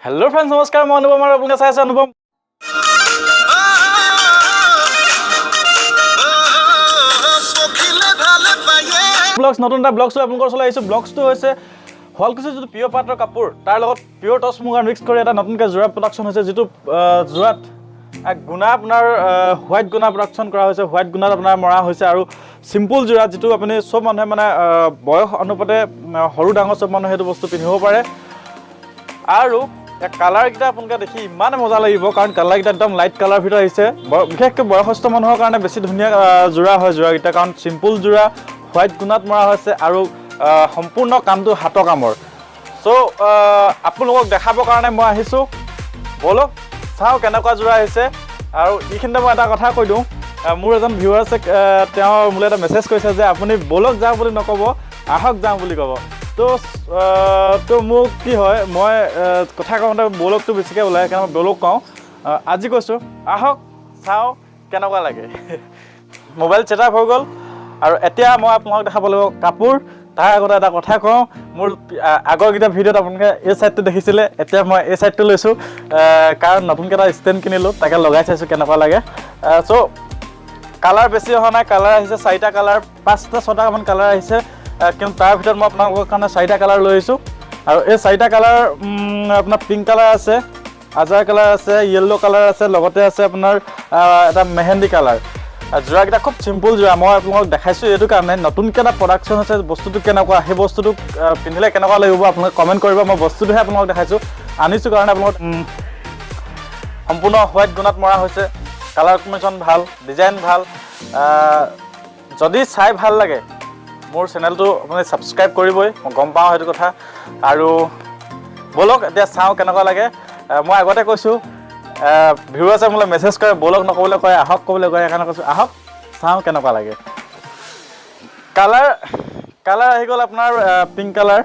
hello friends नमस्कार मैं अनुपम और आपलोग चाই আছে अनुपम ব্লগস নতুন এটা ব্লগস আপোনালোকৰ চলাই আহিছো ব্লগসটো হৈছে হলকুছি যেটো পিয়ৰ পাটৰ কাপোৰ তাৰ লগত পিয়ৰ টচ মুগা মিক্স কৰি এটা নতুনকৈ জোৰা প্ৰডাকচন হৈছে যেটো জোৰাত এক গুণা আপোনাৰ হোৱাইট গুণা প্ৰডাকচন কৰা হৈছে হোৱাইট গুণাত আপোনাৰ মৰা হৈছে আৰু সিম্পল জোৰা যেটো আপুনি সব মানুহে মানে বয়স অনুপাতে সৰু ডাঙৰ সব মানুহে সেইটো বস্তু পিন্ধিব পাৰে আৰু এক কালাৰ কিটা আপোনালোকে দেখি ইমান মজা লাগিব কাৰণ কালাৰ কিটা একদম লাইট কালাৰ ভিতৰত আহিছে বিশেষকৈ বয়সস্থ মানুহৰ কাৰণে বেছি ধুনীয়া জোৰা হয় জোৰা কিটা কাৰণ সিম্পল জোৰা হোৱাইট গুণাত মৰা হৈছে আৰু সম্পূৰ্ণ কামটো হাতৰ কামৰ সো আপোনালোকক দেখাবৰ কাৰণে মই আহিছো বলক চাও কেনেকুৱা জোৰা আহিছে আৰু ইখিনতে মই এটা কথা কৈ দিওঁ মোৰ এজন ভিউৱাৰ আছে তেওঁ মোলে এটা মেছেজ কৰিছে যে আপুনি বলক যাও বুলি নকব আহক যাও বুলি কব তো মোক কি হয় মই কথা কওঁতে বলকটো বেছিকৈ ওলাই কাৰণ মই বলক কওঁ আজি কৈছোঁ আহক চাওঁ কেনেকুৱা লাগে মোবাইল ছেটআপ হৈ গ'ল আৰু এতিয়া মই আপোনালোকক দেখাব লাগিব কাপোৰ তাৰ আগতে এটা কথা কওঁ মোৰ আগৰকেইটা ভিডিঅ'ত আপোনালোকে এই চাইডটো দেখিছিলে এতিয়া মই এই চাইডটো লৈছোঁ কাৰণ নতুনকৈ এটা ষ্টেণ্ড কিনিলোঁ তাকে লগাই চাইছোঁ কেনেকুৱা লাগে চ' কালাৰ বেছি অহা নাই কালাৰ আহিছে 4টা কালাৰ 5টা 6টামান কালাৰ আহিছে কিন্তু তাৰ ভিতৰত মই আপোনালোকৰ কাৰণে 4টা কালাৰ লৈ আহিছোঁ আৰু এই 4টা কালাৰ আপোনাৰ পিংক কালাৰ আছে আজাৰ কালাৰ আছে য়েল্লো কালাৰ আছে লগতে আছে আপোনাৰ এটা মেহেন্দি কালাৰ জোৰাকেইটা খুব চিম্পল জোৰা মই আপোনালোকক দেখাইছোঁ এইটো কাৰণে নতুনকৈ এটা প্ৰডাকশ্যন হৈছে বস্তুটো কেনেকুৱা সেই বস্তুটো পিন্ধিলে কেনেকুৱা লাগিব আপোনালোকে কমেণ্ট কৰিব মই বস্তুটোহে আপোনালোকক দেখাইছোঁ আনিছোঁ কাৰণে আপোনালোকক সম্পূৰ্ণ হোৱাইট গুণাত মৰা হৈছে কালাৰ কম্বিনেশ্যন ভাল ডিজাইন ভাল যদি চাই ভাল লাগে মোৰ চেনেলটো আপুনি ছাবস্ক্ৰাইব কৰিবই মই গম পাওঁ সেইটো কথা আৰু বলক এতিয়া চাওঁ কেনেকুৱা লাগে মই আগতে কৈছোঁ ভিউৱাৰ্ছে মোলৈ মেছেজ কৰে বলক নকবলৈ কয় আহক ক'বলৈ কয় সেইকাৰণে কৈছোঁ আহক চাওঁ কেনেকুৱা লাগে কালাৰ আহি গ'ল আপোনাৰ পিংক কালাৰ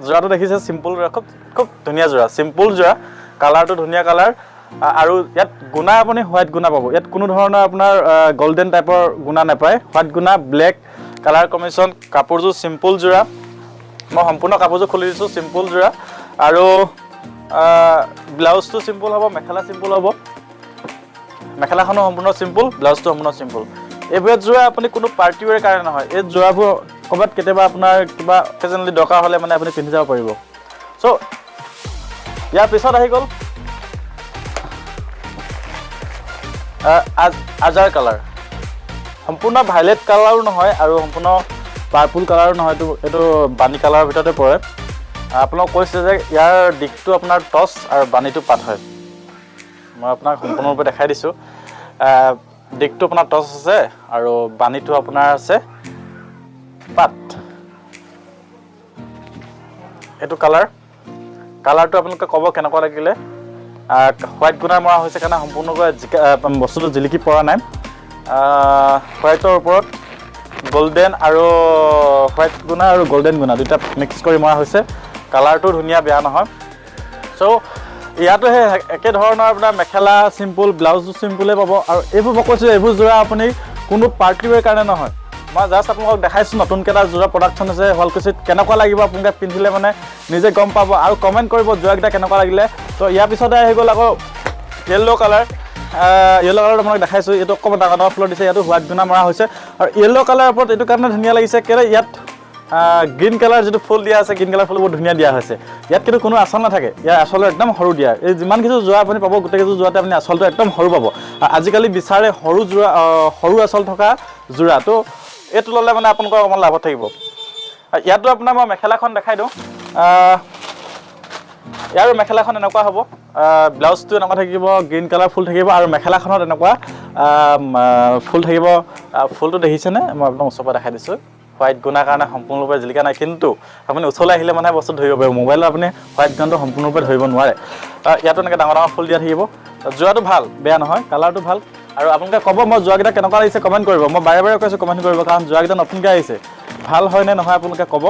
জোৰাটো দেখিছে চিম্পল জোৰা খুব ধুনীয়া জোৰা চিম্পল জোৰা কালাৰটো ধুনীয়া কালাৰ আৰু ইয়াত গুণা আপুনি হোৱাইট গুণা পাব ইয়াত কোনো ধৰণৰ আপোনাৰ গল্ডেন টাইপৰ গুণা নাপায় হোৱাইট গুণা ব্লেক কালাৰ কম্বিনেশ্যন কাপোৰযোৰ চিম্পল জোৰা মই সম্পূৰ্ণ কাপোৰযোৰ খুলি দিছোঁ চিম্পল জোৰা আৰু ব্লাউজটো চিম্পল হ'ব মেখেলা চিম্পল হ'ব মেখেলাখনো সম্পূৰ্ণ চিম্পল ব্লাউজটো সম্পূৰ্ণ চিম্পল এইবোৰত জোৰা আপুনি কোনো পাৰ্টি ৱেৰ কাৰণে নহয় এই জোৰাবোৰ ক'ৰবাত কেতিয়াবা আপোনাৰ কিবা অকেজনেলি দৰকাৰ হ'লে মানে আপুনি পিন্ধি যাব পাৰিব চ' ইয়াৰ পিছত আহি গ'ল আজাৰ কালাৰ সম্পূৰ্ণ ভাইলেট কালাৰো নহয় আৰু সম্পূৰ্ণ পাৰ্পল কালাৰো নহয় এইটো বাণী কালাৰৰ ভিতৰতে পৰে আপোনাক কৈছে যে ইয়াৰ দিশটো আপোনাৰ টচ আৰু বাণীটো পাত হয় মই আপোনাক সম্পূৰ্ণৰূপে দেখাই দিছোঁ দিশটো আপোনাৰ টচ আছে আৰু বাণীটো আপোনাৰ আছে পাত এইটো কালাৰটো আপোনালোকে ক'ব কেনেকুৱা লাগিলে হোৱাইট গুণাৰ মৰা হৈছে কাৰণে সম্পূৰ্ণকৈ বস্তুটো জিলিকি পৰা নাই হোৱাইটৰ ওপৰত গল্ডেন আৰু হোৱাইট গুণা আৰু গল্ডেন গুণা দুটা মিক্স কৰি মৰা হৈছে কালাৰটো ধুনীয়া বেয়া নহয় চ' ইয়াতো সেই একেধৰণৰ আপোনাৰ মেখেলা চিম্পল ব্লাউজো চিম্পলে পাব আৰু এইবোৰ মই কৈছোঁ এইবোৰ জোৰা আপুনি কোনো পাৰ্টি ৱেৰ কাৰণে নহয় মই জাষ্ট আপোনালোকক দেখাইছোঁ নতুনকৈ এটা জোৰা প্ৰডাকশ্যন হৈছে শুৱালকুছিত কেনেকুৱা লাগিব আপোনালোকে পিন্ধিলে মানে নিজে গম পাব আৰু কমেণ্ট কৰিব জোৰাকেইটা কেনেকুৱা লাগিলে তো ইয়াৰ পিছতে আহি গ'ল আকৌ য়েল্লো কালাৰ আপোনাক দেখাইছোঁ এইটো অকণমান ডাঙৰ ফুলৰ দিছে ইয়াতো হোৱাইট গুণা মৰা হৈছে আৰু য়েল্লো কালাৰৰ ওপৰত এইটো কাৰণে ধুনীয়া লাগিছে কেলৈ ইয়াত গ্ৰীণ কালাৰ যিটো ফুল দিয়া আছে গ্ৰীণ কালাৰ ফুল বহুত ধুনীয়া দিয়া হৈছে ইয়াত কিন্তু কোনো আচল নাথাকে ইয়াৰ আচলটো একদম সৰু দিয়া এই যিমান কিছু জোৰা আপুনি পাব গোটেইকেইযোৰ জোৰাতে আপুনি আচলটো একদম সৰু পাব আজিকালি বিচাৰে সৰু আচল থকা জোৰা তো এইটো ল'লে মানে আপোনালোকৰ অকণমান লাভত থাকিব ইয়াতো আপোনাৰ মই মেখেলাখন দেখাই দিওঁ ইয়াৰো মেখেলাখন এনেকুৱা হ'ব ব্লাউজটো এনেকুৱা থাকিব গ্ৰীণ কালাৰ ফুল থাকিব আৰু মেখেলাখনত এনেকুৱা ফুল থাকিব ফুলটো দেখিছেনে মই আপোনাক ওচৰৰ পৰা দেখাই দিছোঁ হোৱাইট গুণাৰ কাৰণে সম্পূৰ্ণৰূপে জিলিকা নাই কিন্তু আপুনি ওচৰলৈ আহিলে মানে বস্তু ধৰিব পাৰিব মোবাইলত আপুনি হোৱাইট গুণটো সম্পূৰ্ণৰূপে ধৰিব নোৱাৰে ইয়াতো এনেকৈ ডাঙৰ ফুল দিয়া থাকিব জোৰাটো ভাল বেয়া নহয় কালাৰটো ভাল আৰু আপোনালোকে ক'ব মই জোৰাকেইটা কেনেকুৱা লাগিছে কমেণ্ট কৰিব মই বাৰে বাৰে কৈছোঁ কমেণ্ট কৰিব কাৰণ জোৰাকেইটা নতুনকৈ আহিছে ভাল হয় নে নহয় আপোনালোকে ক'ব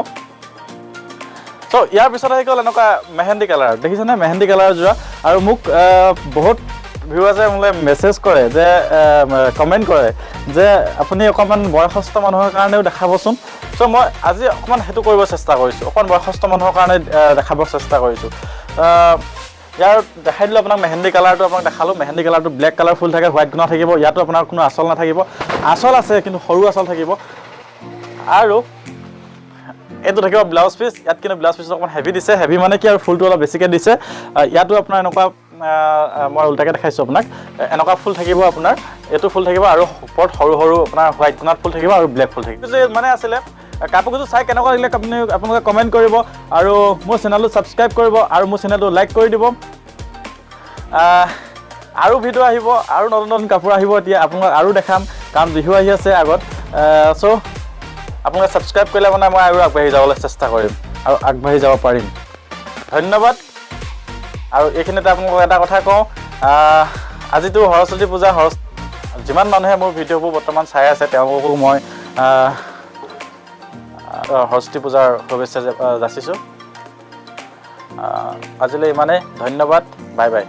চ' ইয়াৰ পিছত আহি গ'ল এনেকুৱা মেহেন্দি কালাৰ দেখিছেনে মেহেন্দি কালাৰ জোৰা আৰু মোক বহুত ভিউৱাৰ্ছে মোলৈ মেছেজ কৰে যে কমেণ্ট কৰে যে আপুনি অকণমান বয়সস্থ মানুহৰ কাৰণেও দেখাবচোন চ' মই আজি অকণমান সেইটো কৰিব চেষ্টা কৰিছোঁ অকণমান বয়সস্থ মানুহৰ কাৰণে দেখাব চেষ্টা কৰিছোঁ ইয়াৰ দেখাই দিলোঁ আপোনাক মেহেন্দি কালাৰটো আপোনাক দেখালোঁ মেহেন্দি কালাৰটো ব্লেক কালাৰ ফুল থাকে হোৱাইট গুণা থাকিব ইয়াতো আপোনাৰ কোনো আঁচল নাথাকিব আঁচল আছে কিন্তু সৰু আঁচল থাকিব আৰু এইটো থাকিব ব্লাউজ পিচ ইয়াত কিন্তু ব্লাউজ পিচটো অকণমান হেভি দিছে হেভি মানে কি আৰু ফুলটো অলপ বেছিকৈ দিছে ইয়াতো আপোনাৰ এনেকুৱা মই উল্টাকৈ দেখাইছোঁ আপোনাক এনেকুৱা ফুল থাকিব আপোনাৰ এইটো ফুল থাকিব আৰু ওপৰত সৰু সৰু আপোনাৰ হোৱাইট গুণাত ফুল থাকিব আৰু ব্লেক ফুল থাকিব মানে আছিলে কাপোৰটো চাই কেনেকুৱা লাগিলে আপোনালোকে কমেণ্ট কৰিব আৰু মোৰ চেনেলটো ছাবস্ক্ৰাইব কৰিব আৰু মোৰ চেনেলটো লাইক কৰি দিব আৰু ভিডিঅ' আহিব আৰু নতুন নতুন কাপোৰ আহিব এতিয়া আপোনালোকক আৰু দেখাম কাৰণ বিহু আহি আছে আগত চ' আপোনালোকে ছাবস্ক্ৰাইব কৰিলে মানে মই আৰু আগবাঢ়ি যাবলৈ চেষ্টা কৰিম আৰু আগবাঢ়ি যাব পাৰিম ধন্যবাদ আৰু এইখিনিতে আপোনালোকক এটা কথা কওঁ আজিতো সৰস্বতী পূজা যিমান মানুহে মোৰ ভিডিঅ'বোৰ বৰ্তমান চাই আছে তেওঁলোককো মই সৰস্বতী পূজাৰ শুভেচ্ছা যাচিছোঁ আজিলৈ ইমানেই ধন্যবাদ বাই বাই